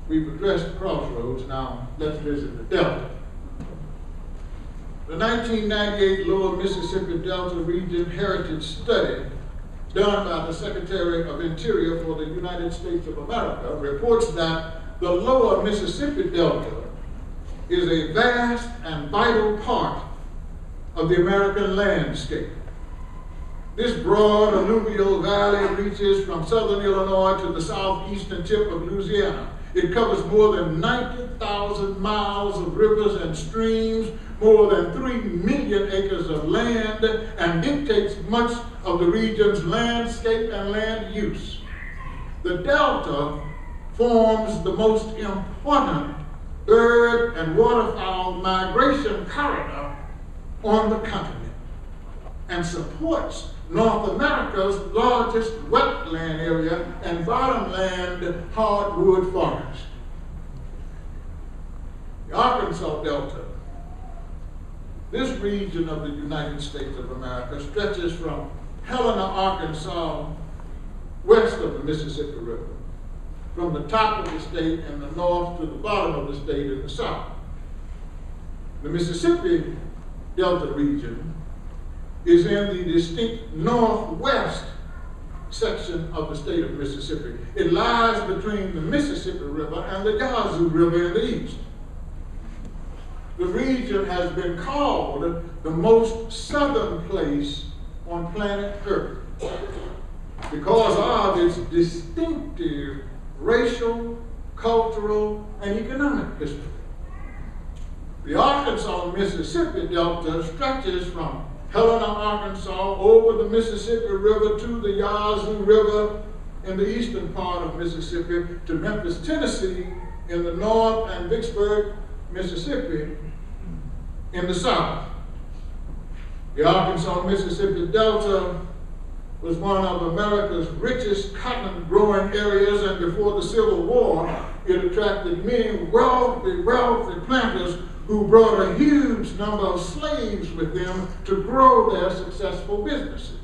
We've addressed the crossroads, now let's visit the Delta. The 1998 Lower Mississippi Delta Region Heritage Study done by the Secretary of Interior for the United States of America reports that the Lower Mississippi Delta is a vast and vital part of the American landscape. This broad alluvial valley reaches from southern Illinois to the southeastern tip of Louisiana. It covers more than 90,000 miles of rivers and streams, more than 3 million acres of land, and dictates much of the region's landscape and land use. The Delta forms the most important bird and waterfowl migration corridor on the continent and supports North America's largest wetland area and bottomland hardwood forest. The Arkansas Delta, this region of the United States of America, stretches from Helena, Arkansas, west of the Mississippi River, from the top of the state in the north to the bottom of the state in the south. The Mississippi Delta region is in the distinct northwest section of the state of Mississippi. It lies between the Mississippi River and the Yazoo River in the east. The region has been called the most southern place on planet Earth because of its distinctive racial, cultural, and economic history. The Arkansas-Mississippi Delta stretches from Helena, Arkansas, over the Mississippi River to the Yazoo River in the eastern part of Mississippi, to Memphis, Tennessee in the north, and Vicksburg, Mississippi in the south. The Arkansas-Mississippi Delta was one of America's richest cotton growing areas, and before the Civil War, it attracted many wealthy planters who brought a huge number of slaves with them to grow their successful businesses.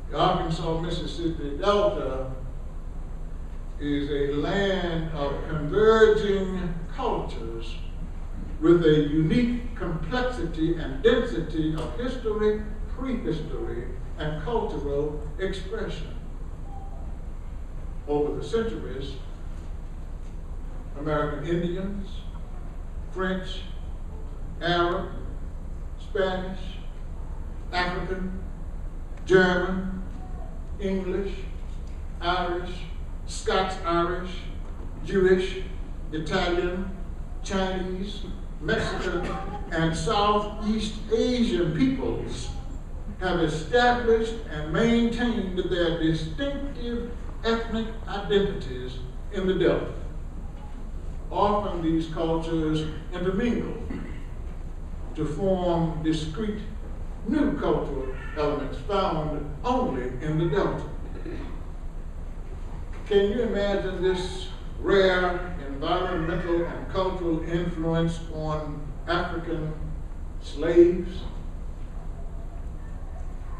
The Arkansas-Mississippi Delta is a land of converging cultures with a unique complexity and density of history, prehistory, and cultural expression. Over the centuries, American Indians, French, Arab, Spanish, African, German, English, Irish, Scots-Irish, Jewish, Italian, Chinese, Mexican, and Southeast Asian peoples have established and maintained their distinctive ethnic identities in the Delta. Often these cultures intermingle to form discrete new cultural elements found only in the Delta. Can you imagine this rare environmental and cultural influence on African slaves?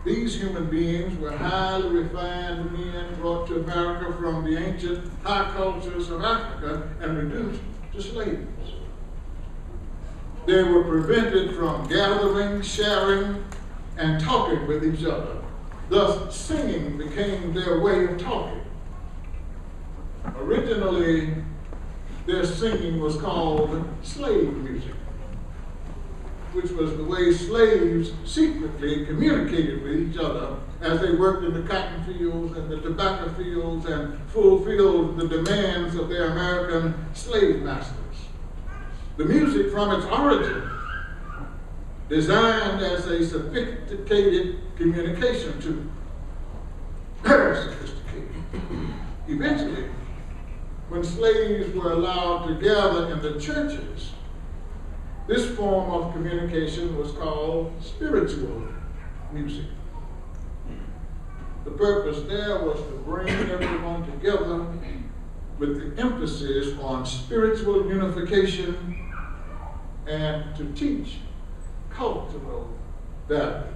These human beings were highly refined men brought to America from the ancient high cultures of Africa and reduced to slaves. They were prevented from gathering, sharing, and talking with each other. Thus, singing became their way of talking. Originally, their singing was called slave music, which was the way slaves secretly communicated with each other as they worked in the cotton fields and the tobacco fields and fulfilled the demands of their American slave masters. The music from its origin, designed as a sophisticated communication tool, very sophisticated. Eventually, when slaves were allowed to gather in the churches, this form of communication was called spiritual music. The purpose there was to bring everyone together with the emphasis on spiritual unification and to teach cultural values.